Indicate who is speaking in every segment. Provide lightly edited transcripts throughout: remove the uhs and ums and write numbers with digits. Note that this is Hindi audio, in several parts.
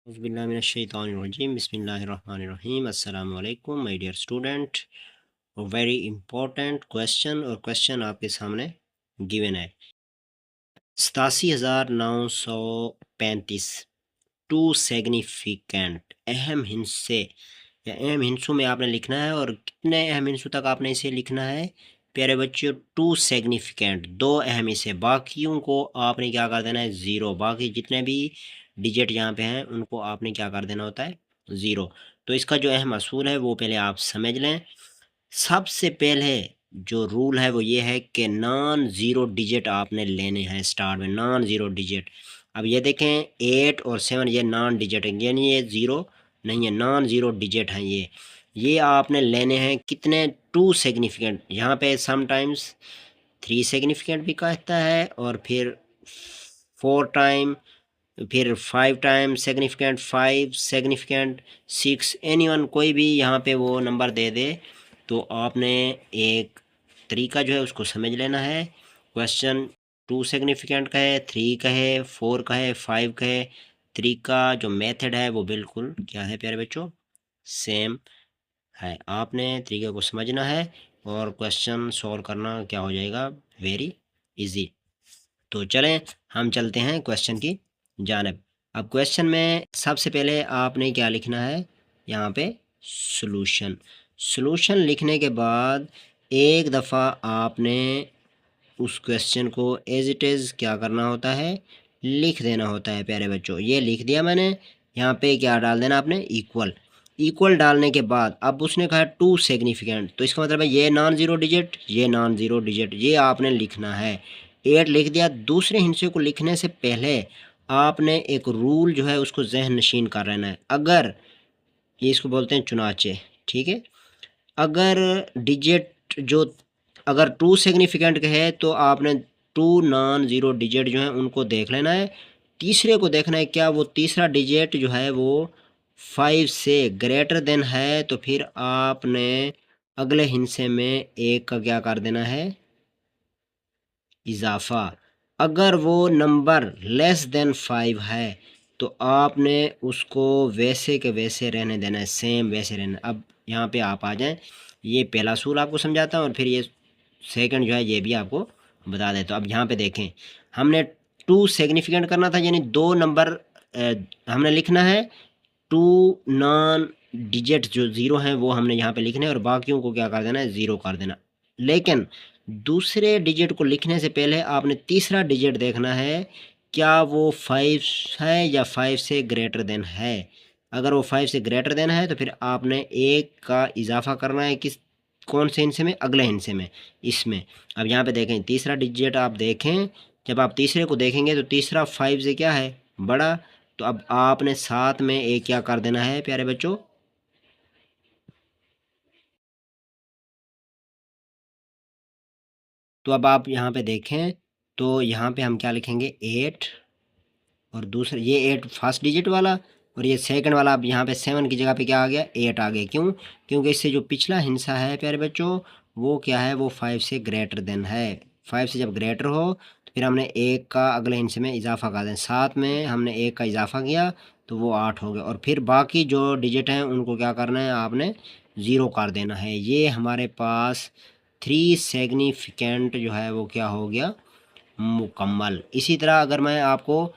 Speaker 1: Auzubillahiminash-shaytanir-rajim. Bismillahir-rahmanir-rahim. Assalamu alaikum, my dear student. A very important question और क्वेश्चन आपके सामने गिवन है। 87,935 टू सिग्निफिकेंट अहम हिस्से या अहम हिस्सों में आपने लिखना है। और कितने अहम हिस्सों तक आपने इसे लिखना है प्यारे बच्चों? टू सिग्निफिकेंट, दो अहम हिस्से। बाकियों को आपने क्या कर देना है? ज़ीरो। बाकी जितने भी डिजिट यहाँ पे हैं उनको आपने क्या कर देना होता है? ज़ीरो। तो इसका जो अहम असूल है वो पहले आप समझ लें। सबसे पहले जो रूल है वो ये है कि नॉन ज़ीरो डिजिट आपने लेने हैं स्टार्ट में, नॉन ज़ीरो डिजिट। अब ये देखें 8 और 7 ये नॉन डिजिट है, यानी ये ज़ीरो नहीं है, नॉन ज़ीरो डिजिट हैं ये आपने लेने हैं। कितने? Two significant. यहाँ पे समटाइम्स 3 सिग्निफिकेंट भी कहता है और फिर 4 टाइम, फिर 5 टाइम सिग्निफिकेंट, 5 सिग्निफिकेंट, 6, एनीवन कोई भी यहाँ पे वो नंबर दे दे। तो आपने एक तरीका जो है उसको समझ लेना है। क्वेश्चन 2 सिग्निफिकेंट का है, 3 का है, 4 का है, 5 का है। 3 का जो मेथड है वो बिल्कुल क्या है प्यारे बच्चों? सेम है। आपने तरीके को समझना है और क्वेश्चन सॉल्व करना क्या हो जाएगा? Very easy. तो चलें हम चलते हैं क्वेश्चन की जानिब। अब क्वेश्चन में सबसे पहले आपने क्या लिखना है? यहाँ पे सॉल्यूशन। सॉल्यूशन लिखने के बाद एक दफ़ा आपने उस क्वेश्चन को एज इट इज़ क्या करना होता है? लिख देना होता है प्यारे बच्चों। ये लिख दिया मैंने। यहाँ पे क्या डाल देना आपने? इक्वल। इक्वल डालने के बाद अब उसने कहा टू सिग्निफिकेंट, तो इसका मतलब है ये नॉन ज़ीरो डिजिट, ये नॉन ज़ीरो डिजिट, ये आपने लिखना है। 8 लिख दिया। दूसरे हिस्से को लिखने से पहले आपने एक रूल जो है उसको ज़हन नशीन कर लेना है। अगर ये इसको बोलते हैं चुनाचे, ठीक है? अगर डिजिट जो अगर टू सिग्निफिकेंट के है तो आपने टू नॉन ज़ीरो डिजिट जो है उनको देख लेना है। तीसरे को देखना है क्या वो तीसरा डिजिट जो है वो 5 से ग्रेटर देन है, तो फिर आपने अगले हिस्से में एक का क्या कर देना है? इजाफा। अगर वो नंबर लेस देन 5 है तो आपने उसको वैसे के वैसे रहने देना है, सेम वैसे रहना। अब यहाँ पे आप आ जाएं, ये पहला असूल आपको समझाता हूँ और फिर ये सेकंड जो है ये भी आपको बता देता हूँ। अब यहाँ पे देखें, हमने टू सिग्निफिकेंट करना था, यानी दो नंबर हमने लिखना है। टू नॉन डिजिट जो ज़ीरो हैं वो हमने यहाँ पे लिखने हैं और बाकियों को क्या कर देना है? ज़ीरो कर देना। लेकिन दूसरे डिजिट को लिखने से पहले आपने तीसरा डिजिट देखना है, क्या वो 5 है या 5 से ग्रेटर देन है। अगर वो 5 से ग्रेटर देन है तो फिर आपने एक का इजाफा करना है। किस कौन से हिस्से में? अगले हिस्से में, इसमें। अब यहाँ पे देखें तीसरा डिजिट आप देखें, जब आप तीसरे को देखेंगे तो तीसरा 5 से क्या है? बड़ा। तो अब आपने साथ में एक क्या कर देना है प्यारे बच्चों? तो अब आप यहाँ पे देखें तो यहाँ पे हम क्या लिखेंगे? 8। और दूसरा ये 8 फर्स्ट डिजिट वाला और ये सेकंड वाला। अब यहाँ पे 7 की जगह पे क्या आ गया? 8 आ गया। क्यों? क्योंकि इससे जो पिछला हिस्सा है प्यारे बच्चों वो क्या है? वो 5 से ग्रेटर देन है। 5 से जब ग्रेटर हो तो फिर हमने एक का अगले हिस्से में इजाफा कर दें। साथ में हमने एक का इजाफा किया तो वो 8 हो गया। और फिर बाकी जो डिजिट हैं उनको क्या करना है? आपने ज़ीरो कर देना है। ये हमारे पास 3 सिग्निफिकेंट जो है वो क्या हो गया? मुकम्मल। इसी तरह अगर मैं आपको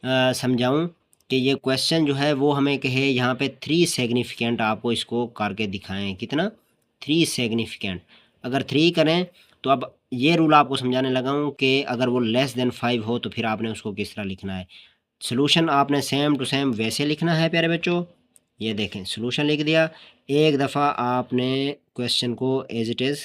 Speaker 1: समझाऊँ कि ये क्वेश्चन जो है वो हमें कहे यहाँ पे 3 सिग्निफिकेंट आपको इसको करके दिखाएँ। कितना? 3 सिग्निफिकेंट। अगर 3 करें तो अब ये रूल आपको समझाने लगा हूँ कि अगर वो लेस देन 5 हो तो फिर आपने उसको किस तरह लिखना है। सॉल्यूशन आपने सेम टू सेम वैसे लिखना है प्यारे बच्चों। ये देखें सॉल्यूशन लिख दिया। एक दफ़ा आपने क्वेश्चन को एज़ इट इज़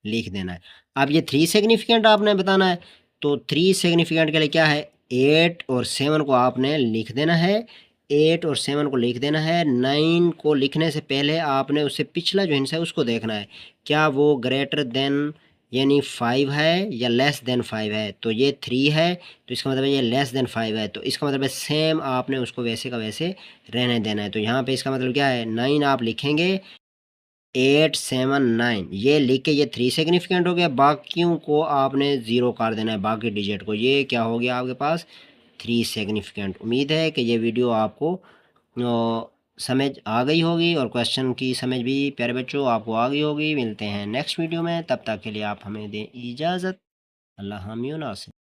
Speaker 1: लिख देना है। अब ये 3 सिग्निफिकेंट आपने बताना है, तो 3 सिग्निफिकेंट के लिए क्या है? 8 और 7 को आपने लिख देना है। 8 और 7 को लिख देना है। 9 को लिखने से पहले आपने उससे पिछला जो हिस्सा है उसको देखना है, क्या वो ग्रेटर देन यानी 5 है या लेस देन 5 है। तो ये 3 है तो इसका मतलब है ये लेस देन 5 है, तो इसका मतलब है सेम आपने उसको वैसे का वैसे रहने देना है। तो यहाँ पे इसका मतलब क्या है? 9 आप लिखेंगे, 8 7 9 ये लिख के ये 3 सिग्निफिकेंट हो गया। बाकियों को आपने ज़ीरो कर देना है, बाकी डिजिट को। ये क्या हो गया आपके पास? 3 सिग्निफिकेंट। उम्मीद है कि ये वीडियो आपको समझ आ गई होगी और क्वेश्चन की समझ भी प्यारे बच्चों आपको आ गई होगी। मिलते हैं नेक्स्ट वीडियो में, तब तक के लिए आप हमें दें इजाज़त। अल्लाह हामी व नासिर।